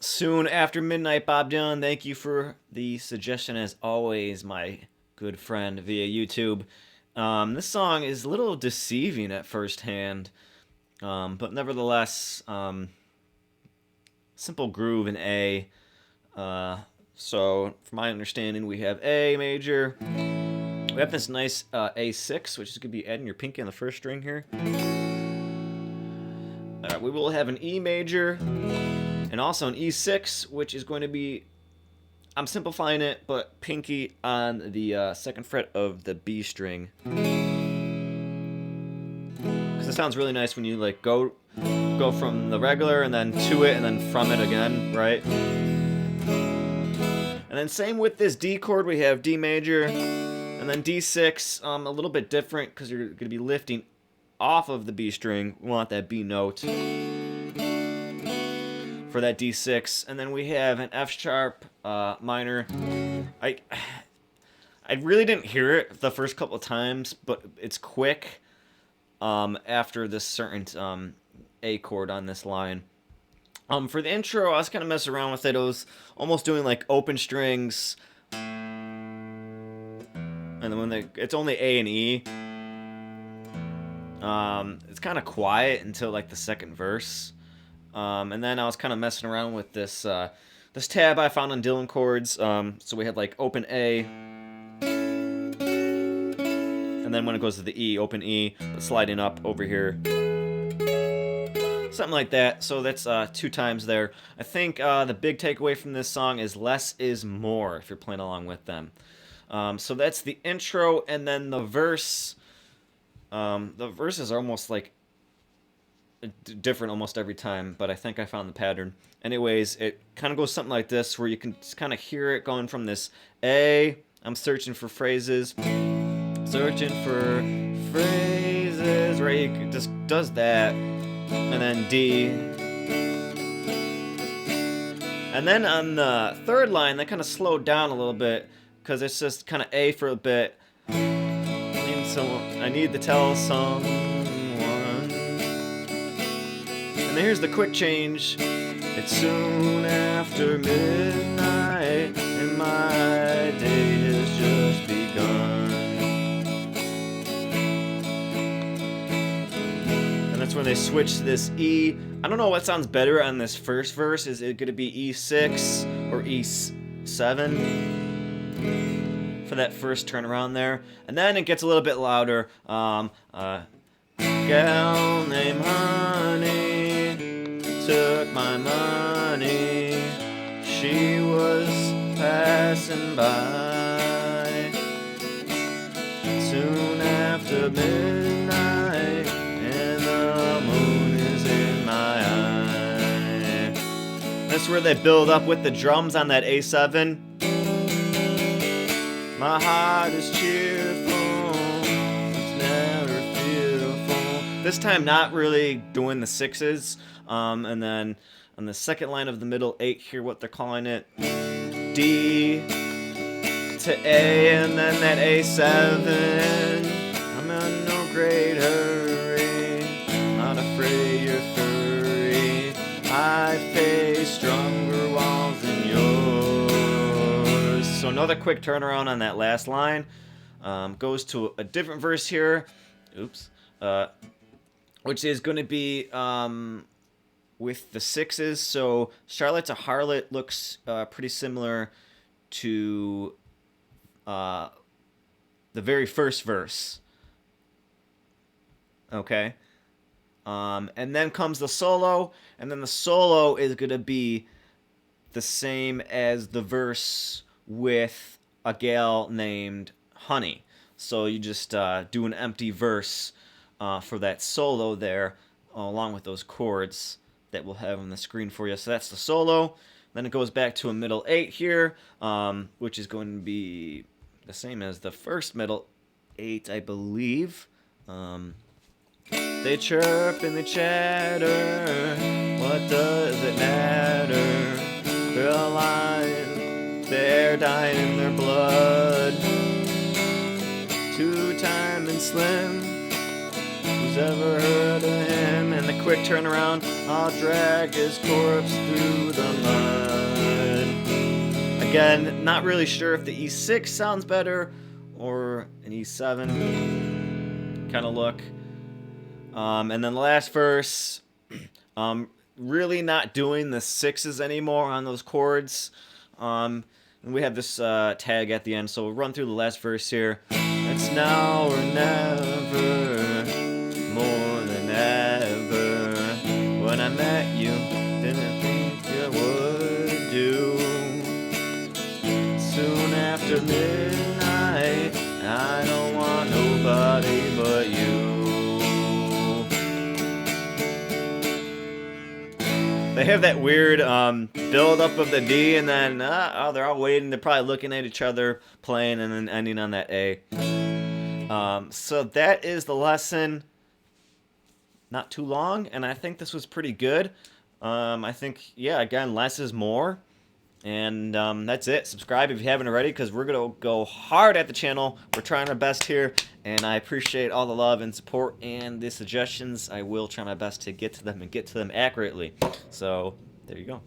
Soon After Midnight, Bob Dylan. Thank you for the suggestion, as always, my good friend via YouTube. This song is a little deceiving at first hand, but nevertheless, simple groove in A. So, from my understanding, we have A major. We have this nice A6, which is going to be adding your pinky on the first string here. We will have an E major, and also an E6, which is going to be, I'm simplifying it, but pinky on the second fret of the B string. Because it sounds really nice when you like go from the regular and then to it and then from it again, right? And then same with this D chord, we have D major, and then D6, a little bit different because you're going to be lifting off of the B string. We want that B note for that D6, and then we have an F sharp minor. I really didn't hear it the first couple of times, but it's quick after this certain A chord on this line. For the intro, I was kind of messing around with it. I was almost doing like open strings, and then when it's only A and E. It's kind of quiet until like the second verse, and then I was kind of messing around with this this tab I found on Dylan Chords. So we had like open A, and then when it goes to the E, open E, but sliding up over here, something like that. So that's 2 times there. I think the big takeaway from this song is less is more if you're playing along with them. So that's the intro, and then the verse. The verses are almost like different almost every time, but I think I found the pattern. Anyways, it kind of goes something like this, where you can just kind of hear it going from this A, I'm searching for phrases, searching for phrases, right? It just does that, and then D. And then on the third line, that kind of slowed down a little bit, because it's just kind of A for a bit. I need to tell someone. And then here's the quick change. It's soon after midnight, and my day has just begun. And that's when they switch to this E. I don't know what sounds better on this first verse. Is it going to be E6 or E7? For that first turnaround there, and then it gets a little bit louder. Gal named Honey took my money. She was passing by soon after midnight, and the moon is in my eye. That's where they build up with the drums on that A7. My heart is cheerful, it's never fearful. This time not really doing the 6s, and then on the second line of the middle 8 here, what they're calling it, D to A, and then that A7. I'm in no great hurry, not afraid you're furry. I face stronger walls than yours. So another quick turnaround on that last line. Goes to a different verse here. Oops. Which is going to be with the 6s. So Charlotte's a Harlot looks pretty similar to the very first verse. Okay. And then comes the solo. And then the solo is going to be the same as the verse with a gal named Honey. So you just do an empty verse for that solo there, along with those chords that we'll have on the screen for you. So that's the solo. Then it goes back to a middle 8 here, which is going to be the same as the first middle 8, I believe. They chirp and they chatter, what does it matter? They're alive. They're dying in their blood. 2-time and Slim, who's ever heard of him? And the quick turnaround, I'll drag his corpse through the mud. Again, not really sure if the E6 sounds better or an E7 kind of look. And then the last verse, really not doing the sixes anymore on those chords. And we have this tag at the end, so we'll run through the last verse here. It's now or never, more than ever. When I met you, didn't think you would do. Soon after midnight, I don't want nobody but you. They have that weird build up of the D, and then they're all waiting. They're probably looking at each other, playing, and then ending on that A. So that is the lesson. Not too long, and I think this was pretty good. I think, yeah, again, less is more. And that's it. Subscribe if you haven't already, because we're going to go hard at the channel. We're trying our best here, and I appreciate all the love and support and the suggestions. I will try my best to get to them and get to them accurately. So, there you go.